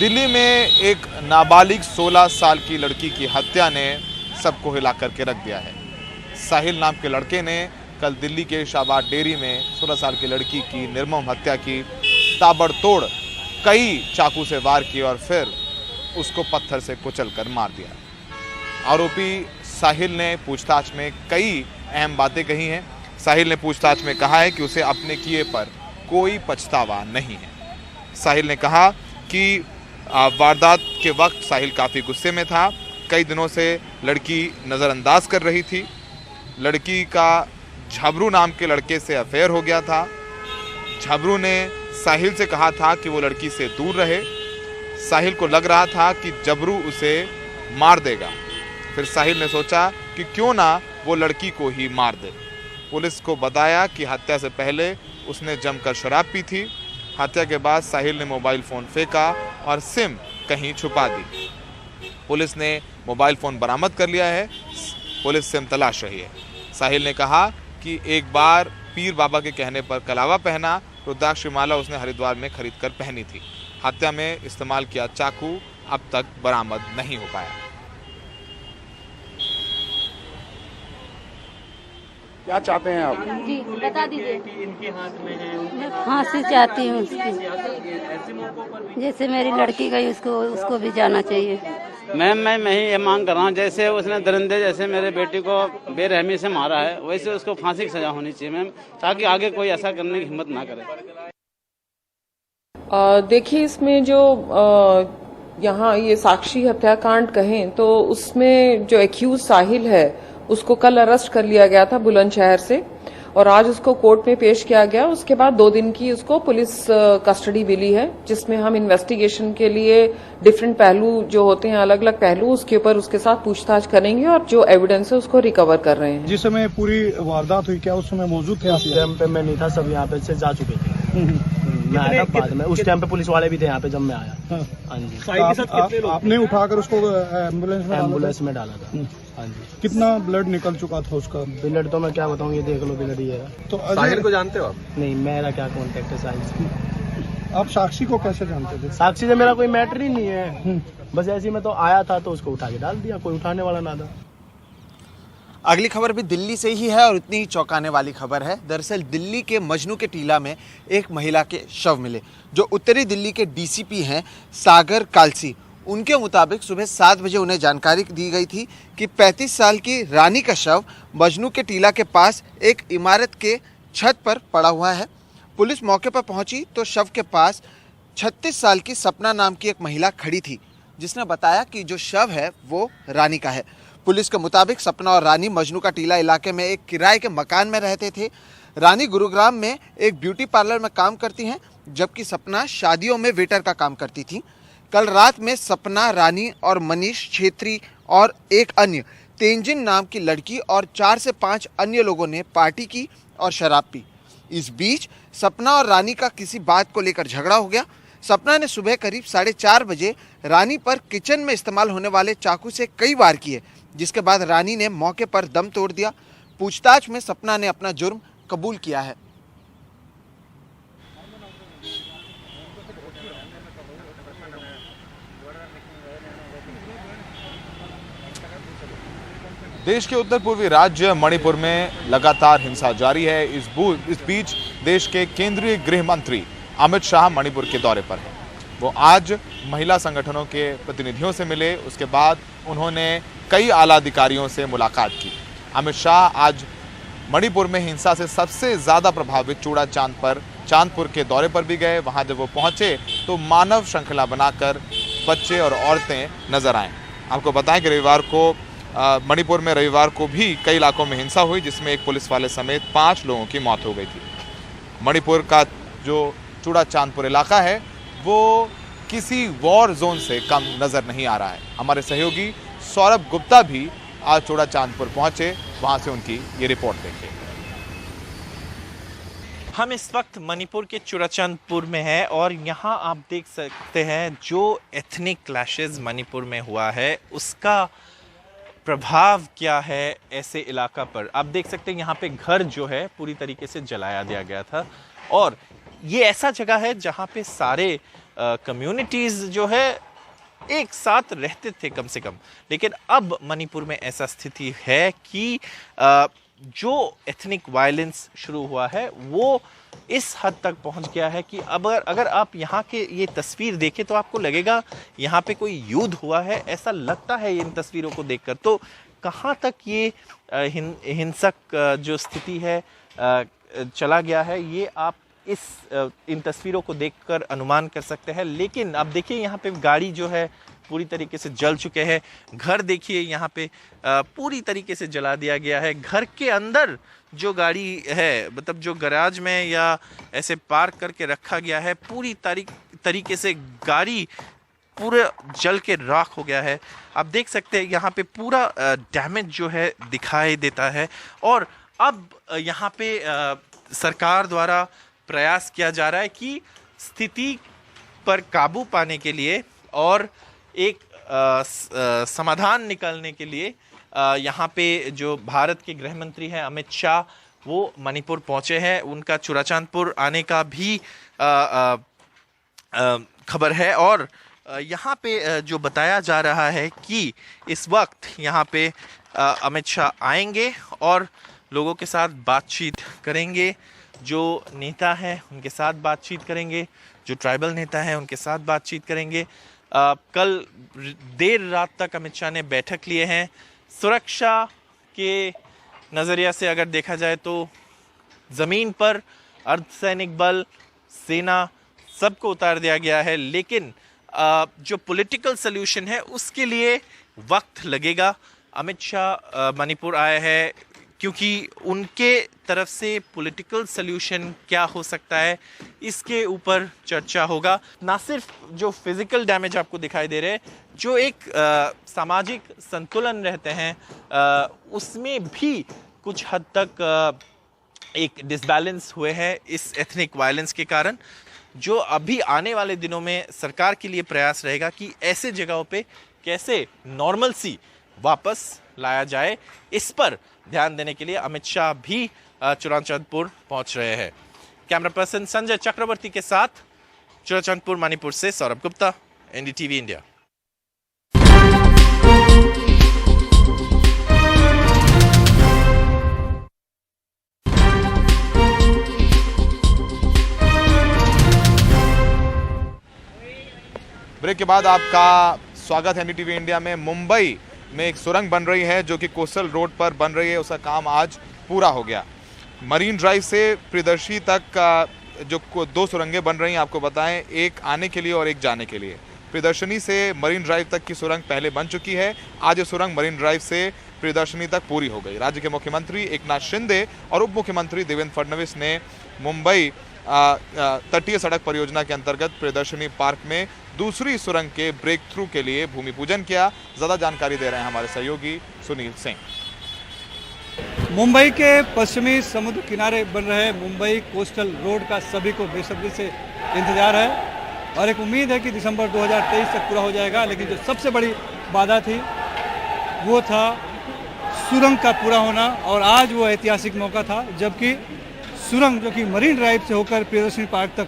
दिल्ली में एक नाबालिग 16 साल की लड़की की हत्या ने सबको हिला करके रख दिया है। साहिल नाम के लड़के ने कल दिल्ली के शाहबाद डेयरी में 16 साल की लड़की की निर्मम हत्या की। ताबड़तोड़ कई चाकू से वार किए और फिर उसको पत्थर से कुचलकर मार दिया। आरोपी साहिल ने पूछताछ में कई अहम बातें कही हैं। साहिल ने पूछताछ में कहा है कि उसे अपने किए पर कोई पछतावा नहीं है। साहिल ने कहा कि वारदात के वक्त साहिल काफ़ी गुस्से में था। कई दिनों से लड़की नज़रअंदाज कर रही थी। लड़की का झबरू नाम के लड़के से अफेयर हो गया था। झबरू ने साहिल से कहा था कि वो लड़की से दूर रहे। साहिल को लग रहा था कि झबरू उसे मार देगा। फिर साहिल ने सोचा कि क्यों ना वो लड़की को ही मार दे। पुलिस को बताया कि हत्या से पहले उसने जमकर शराब पी थी। हत्या के बाद साहिल ने मोबाइल फ़ोन फेंका और सिम कहीं छुपा दी। पुलिस ने मोबाइल फ़ोन बरामद कर लिया है। पुलिस सिम तलाश रही है। साहिल ने कहा कि एक बार पीर बाबा के कहने पर कलावा पहना, रुद्राक्ष की माला उसने हरिद्वार में खरीद कर पहनी थी। हत्या में इस्तेमाल किया चाकू अब तक बरामद नहीं हो पाया। क्या चाहते हैं आप? जी बता दीजिए। इनके हाथ में है, मैं फांसी चाहती हूँ उसकी। ऐसे मौकों पर जैसे मेरी लड़की गई उसको भी जाना चाहिए। मैम मैं ही ये मांग कर रहा हूँ, जैसे उसने दरिंदे जैसे मेरे बेटी को बेरहमी से मारा है, वैसे उसको फांसी की सजा होनी चाहिए मैम, ताकि आगे कोई ऐसा करने की हिम्मत ना करे। देखिए, इसमें जो यहाँ ये साक्षी हत्याकांड कहें तो उसमें जो एक्यूज साहिल है उसको कल अरेस्ट कर लिया गया था बुलंदशहर से और आज उसको कोर्ट में पेश किया गया। उसके बाद 2 दिन की उसको पुलिस कस्टडी मिली है, जिसमें हम इन्वेस्टिगेशन के लिए डिफरेंट पहलू जो होते हैं, अलग अलग पहलू, उसके ऊपर उसके साथ पूछताछ करेंगे और जो एविडेंस है उसको रिकवर कर रहे हैं। जिस समय पूरी वारदात हुई क्या उस समय मौजूद थे? उस टाइम पे मैं नहीं था, सब यहाँ पे से जा चुके थे। मैं आया था बाद में, उस टाइम पे पुलिस वाले भी थे यहाँ पे जब मैं आया। हाँ जी। आपने उठाकर उसको एम्बुलेंस में डाला था। हाँ जी। कितना ब्लड निकल चुका था उसका? ब्लड तो मैं क्या बताऊँ, ये देख लो ब्लड ही है। तो साहिल को जानते हो आप? नहीं, मेरा क्या कॉन्टेक्ट है साहिल से। आप साक्षी को कैसे जानते थे? साक्षी से मेरा कोई मैटर ही नहीं है, बस ऐसे ही मैं तो आया था तो उसको उठा के डाल दिया, कोई उठाने वाला ना था। अगली खबर भी दिल्ली से ही है और इतनी ही चौंकाने वाली खबर है। दरअसल दिल्ली के मजनू के टीला में एक महिला के शव मिले, जो उत्तरी दिल्ली के डीसीपी हैं सागर कालसी। उनके मुताबिक सुबह 7 बजे उन्हें जानकारी दी गई थी कि 35 साल की रानी का शव मजनू के टीला के पास एक इमारत के छत पर पड़ा हुआ है। पुलिस मौके पर पहुंची तो शव के पास 36 साल की सपना नाम की एक महिला खड़ी थी, जिसने बताया कि जो शव है वो रानी का है। पुलिस के मुताबिक सपना और रानी मजनू का टीला इलाके में एक किराए के मकान में रहते थे। रानी गुरुग्राम में एक ब्यूटी पार्लर में काम करती हैं, जबकि सपना शादियों में वेटर का काम करती थी। कल रात में सपना, रानी और मनीष छेत्री और एक अन्य तेंजिन नाम की लड़की और 4 से 5 अन्य लोगों ने पार्टी की और शराब पी। इस बीच सपना और रानी का किसी बात को लेकर झगड़ा हो गया। सपना ने सुबह करीब 4:30 बजे रानी पर किचन में इस्तेमाल होने वाले चाकू से कई वार किए, जिसके बाद रानी ने मौके पर दम तोड़ दिया। पूछताछ में सपना ने अपना जुर्म कबूल किया है। देश के उत्तर पूर्वी राज्य मणिपुर में लगातार हिंसा जारी है। इस बीच देश के केंद्रीय गृह मंत्री अमित शाह मणिपुर के दौरे पर हैं। वो आज महिला संगठनों के प्रतिनिधियों से मिले। उसके बाद उन्होंने कई आला अधिकारियों से मुलाकात की। अमित शाह आज मणिपुर में हिंसा से सबसे ज़्यादा प्रभावित चांदपुर के दौरे पर भी गए। वहाँ जब वो पहुँचे तो मानव श्रृंखला बनाकर बच्चे और औरतें नजर आए। आपको बताएं कि मणिपुर में रविवार को भी कई इलाकों में हिंसा हुई, जिसमें एक पुलिस वाले समेत 5 लोगों की मौत हो गई थी। मणिपुर का जो चूड़ा चांदपुर इलाका है वो किसी वॉर जोन से कम नजर नहीं आ रहा है। हमारे सहयोगी सौरभ गुप्ता भी आज चूड़ा चांदपुर पहुंचे, वहां से उनकी ये रिपोर्ट देखिए। हम इस वक्त मणिपुर के चूड़ाचांदपुर में हैं और यहाँ आप देख सकते हैं जो एथनिक क्लैशेस मणिपुर में हुआ है उसका प्रभाव क्या है ऐसे इलाका पर। आप देख सकते हैं यहाँ पे घर जो है पूरी तरीके से जलाया दिया गया था और ये ऐसा जगह है जहाँ पे सारे कम्युनिटीज़ जो है एक साथ रहते थे कम से कम, लेकिन अब मणिपुर में ऐसा स्थिति है कि जो एथनिक वायलेंस शुरू हुआ है वो इस हद तक पहुंच गया है कि अगर आप यहाँ के ये तस्वीर देखें तो आपको लगेगा यहाँ पे कोई युद्ध हुआ है, ऐसा लगता है इन तस्वीरों को देखकर। तो कहाँ तक ये हिंसक जो स्थिति है चला गया है, ये आप इन तस्वीरों को देखकर अनुमान कर सकते हैं। लेकिन अब देखिए यहाँ पे गाड़ी जो है पूरी तरीके से जल चुके हैं। घर देखिए यहाँ पे पूरी तरीके से जला दिया गया है। घर के अंदर जो गाड़ी है, मतलब जो गैराज में या ऐसे पार्क करके रखा गया है, पूरी तरीके से गाड़ी पूरा जल के राख हो गया है। आप देख सकते हैं यहाँ पे पूरा डैमेज जो है दिखाई देता है। और अब यहाँ पे सरकार द्वारा प्रयास किया जा रहा है कि स्थिति पर काबू पाने के लिए और एक समाधान निकालने के लिए यहाँ पे जो भारत के गृह मंत्री हैं अमित शाह, वो मणिपुर पहुँचे हैं। उनका चुराचांदपुर आने का भी खबर है। और यहाँ पे जो बताया जा रहा है कि इस वक्त यहाँ पे अमित शाह आएंगे और लोगों के साथ बातचीत करेंगे, जो नेता हैं उनके साथ बातचीत करेंगे, जो ट्राइबल नेता हैं उनके साथ बातचीत करेंगे। कल देर रात तक अमित शाह ने बैठक लिए हैं। सुरक्षा के नज़रिया से अगर देखा जाए तो ज़मीन पर अर्धसैनिक बल, सेना सबको उतार दिया गया है, लेकिन जो पॉलिटिकल सल्यूशन है उसके लिए वक्त लगेगा। अमित शाह मणिपुर आए हैं क्योंकि उनके तरफ से पॉलिटिकल सल्यूशन क्या हो सकता है इसके ऊपर चर्चा होगा। ना सिर्फ जो फिजिकल डैमेज आपको दिखाई दे रहे हैं, जो एक सामाजिक संतुलन रहते हैं उसमें भी कुछ हद तक एक डिसबैलेंस हुए हैं इस एथनिक वायलेंस के कारण। जो अभी आने वाले दिनों में सरकार के लिए प्रयास रहेगा कि ऐसे जगहों पे कैसे नॉर्मल सी वापस लाया जाए, इस पर ध्यान देने के लिए अमित शाह भी चुराचांदपुर पहुंच रहे हैं। कैमरा पर्सन संजय चक्रवर्ती के साथ चुराचांदपुर मणिपुर से Saurabh Gupta, NDTV India. Break के बाद आपका स्वागत है एनडीटीवी इंडिया में। मुंबई में एक सुरंग बन रही है जो कि कोस्टल रोड पर बन रही है, उसका काम आज पूरा हो गया। मरीन ड्राइव से प्रियदर्शी तक जो 2 सुरंगें बन रही हैं, आपको बताएं, एक आने के लिए और एक जाने के लिए। प्रियदर्शनी से मरीन ड्राइव तक की सुरंग पहले बन चुकी है। आज ये सुरंग मरीन ड्राइव से प्रियदर्शनी तक पूरी हो गई। राज्य के मुख्यमंत्री एकनाथ शिंदे और उप मुख्यमंत्री देवेंद्र फडणवीस ने मुंबई तटीय सड़क परियोजना के अंतर्गत प्रियदर्शनी पार्क में दूसरी सुरंग के ब्रेक थ्रू के लिए भूमि पूजन किया। ज्यादा जानकारी दे रहे हैं हमारे सहयोगी सुनील सिंह। मुंबई के पश्चिमी समुद्र किनारे बन रहे मुंबई कोस्टल रोड का सभी को बेसब्री से इंतजार है और एक उम्मीद है कि दिसंबर 2023 तक पूरा हो जाएगा। लेकिन जो सबसे बड़ी बाधा थी वो था सुरंग का पूरा होना, और आज वो ऐतिहासिक मौका था जबकि सुरंग जो कि मरीन ड्राइव से होकर प्रियदर्शनी पार्क तक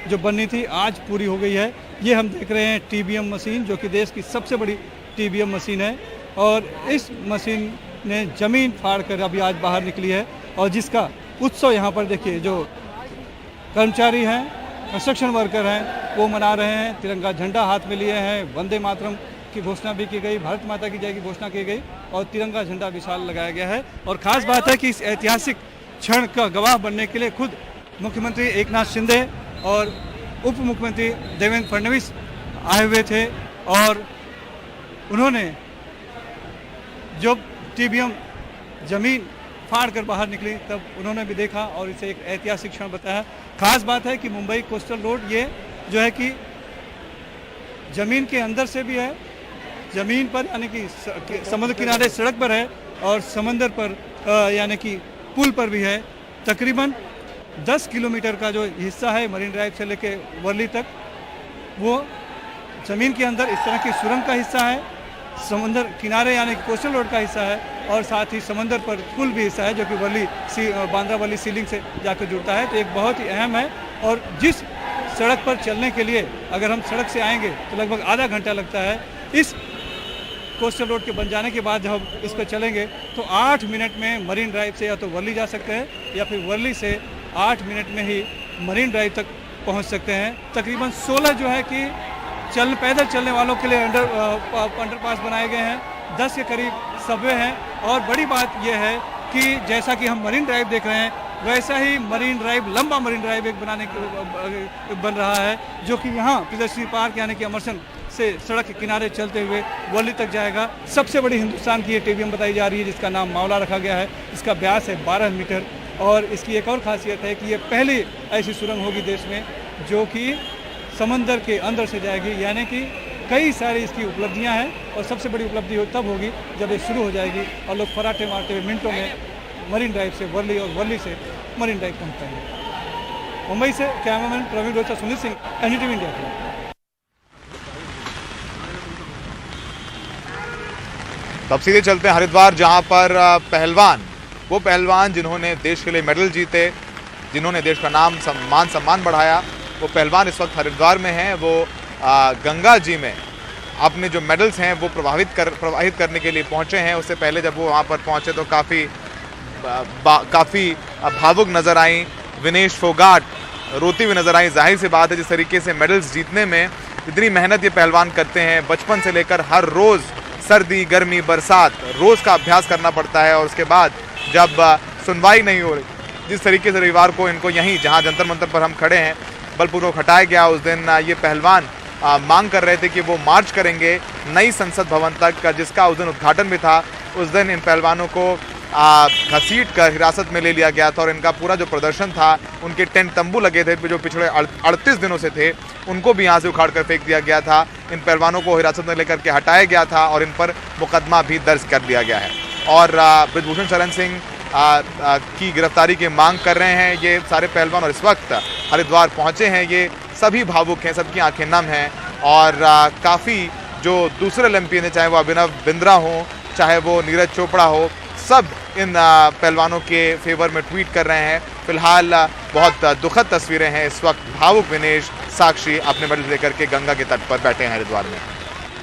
जो बननी थी आज पूरी हो गई है। ये हम देख रहे हैं टीबीएम मशीन, जो कि देश की सबसे बड़ी टीबीएम मशीन है, और इस मशीन ने ज़मीन फाड़ कर अभी आज बाहर निकली है। और जिसका उत्सव यहाँ पर देखिए, जो कर्मचारी हैं, कंस्ट्रक्शन वर्कर हैं, वो मना रहे हैं। तिरंगा झंडा हाथ में लिए हैं, वंदे मातरम की घोषणा भी की गई, भारत माता की जय की घोषणा की गई और तिरंगा झंडा विशाल लगाया गया है। और ख़ास बात है कि इस ऐतिहासिक क्षण का गवाह बनने के लिए खुद मुख्यमंत्री एकनाथ शिंदे और उप मुख्यमंत्री देवेंद्र फडणवीस आए हुए थे, और उन्होंने जब टीबीएम जमीन फाड़ कर बाहर निकली तब उन्होंने भी देखा और इसे एक ऐतिहासिक क्षण बताया। खास बात है कि मुंबई कोस्टल रोड ये जो है कि जमीन के अंदर से भी है, जमीन पर यानी कि समुद्र किनारे सड़क पर है, और समंदर पर यानी कि पुल पर भी है। तकरीबन 10 किलोमीटर का जो हिस्सा है मरीन ड्राइव से लेके वर्ली तक, वो ज़मीन के अंदर इस तरह की सुरंग का हिस्सा है, समंदर किनारे यानी कोस्टल रोड का हिस्सा है, और साथ ही समंदर पर पुल भी हिस्सा है जो कि वर्ली बांद्रा वर्ली सीलिंग से जाकर जुड़ता है। तो एक बहुत ही अहम है और जिस सड़क पर चलने के लिए अगर हम सड़क से आएंगे तो लगभग आधा घंटा लगता है, इस कोस्टल रोड के बन जाने के बाद जब हम इस पर चलेंगे तो 8 मिनट में मरीन ड्राइव से या तो वर्ली जा सकते हैं या फिर वर्ली से 8 मिनट में ही मरीन ड्राइव तक पहुंच सकते हैं। तकरीबन 16 जो है कि पैदल चलने वालों के लिए अंडरपास बनाए गए हैं, 10 के करीब सबवे हैं। और बड़ी बात यह है कि जैसा कि हम मरीन ड्राइव देख रहे हैं वैसा ही मरीन ड्राइव, लंबा मरीन ड्राइव एक बन रहा है, जो कि यहाँ प्रियदर्शनी पार्क यानी कि अमरसन से सड़क के किनारे चलते हुए वर्ली तक जाएगा। सबसे बड़ी हिंदुस्तान की ये टेबियम बताई जा रही है, जिसका नाम मावला रखा गया है। इसका व्यास है 12 मीटर और इसकी एक और खासियत है कि ये पहली ऐसी सुरंग होगी देश में जो कि समंदर के अंदर से जाएगी, यानी कि कई सारी इसकी उपलब्धियां हैं। और सबसे बड़ी उपलब्धि तब होगी जब ये शुरू हो जाएगी और लोग फराटे मारते हुए मिनटों में मरीन ड्राइव से वर्ली और वर्ली से मरीन ड्राइव पहुँच पाएंगे। मुंबई से cameraman Praveen Rocha, Sunil Singh, NDTV India के। तब सीधे चलते हैं हरिद्वार, जहां पर वो पहलवान जिन्होंने देश के लिए मेडल जीते, जिन्होंने देश का नाम सम्मान बढ़ाया, वो पहलवान इस वक्त हरिद्वार में हैं। वो गंगा जी में अपने जो मेडल्स हैं वो प्रवाहित करने के लिए पहुंचे हैं। उससे पहले जब वो वहां पर पहुंचे तो काफ़ी भावुक नज़र आई। विनेश फोगाट रोती हुई नज़र आई। जाहिर सी बात है, जिस तरीके से मेडल्स जीतने में इतनी मेहनत ये पहलवान करते हैं, बचपन से लेकर हर रोज़ सर्दी गर्मी बरसात रोज़ का अभ्यास करना पड़ता है। और उसके बाद जब सुनवाई नहीं हो रही, जिस तरीके से रविवार को इनको यहीं जहां जंतर मंतर पर हम खड़े हैं बलपूर्वक हटाया गया, उस दिन ये पहलवान मांग कर रहे थे कि वो मार्च करेंगे नई संसद भवन तक, जिसका उस दिन उद्घाटन भी था। उस दिन इन पहलवानों को घसीट कर हिरासत में ले लिया गया था और इनका पूरा जो प्रदर्शन था, उनके टेंट तंबू लगे थे जो पिछले 38 दिनों से थे, उनको भी यहाँ से उखाड़ कर फेंक दिया गया था। इन पहलवानों को हिरासत में लेकर के हटाया गया था और इन पर मुकदमा भी दर्ज कर दिया गया है। और ब्रिजभूषण शरण सिंह की गिरफ्तारी की मांग कर रहे हैं ये सारे पहलवान और इस वक्त हरिद्वार पहुँचे हैं। ये सभी भावुक हैं, सबकी आंखें नम हैं और काफ़ी जो दूसरे ओलंपियन हैं, चाहे वो अभिनव बिंद्रा हो, चाहे वो नीरज चोपड़ा हो, सब इन पहलवानों के फेवर में ट्वीट कर रहे हैं। फिलहाल बहुत दुखद तस्वीरें हैं। इस वक्त भावुक विनेश, साक्षी अपने मेडल लेकर के गंगा के तट पर बैठे हैं हरिद्वार में।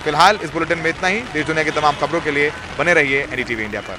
फिलहाल इस बुलेटिन में इतना ही। देश दुनिया की तमाम खबरों के लिए बने रहिए एनडीटीवी इंडिया पर।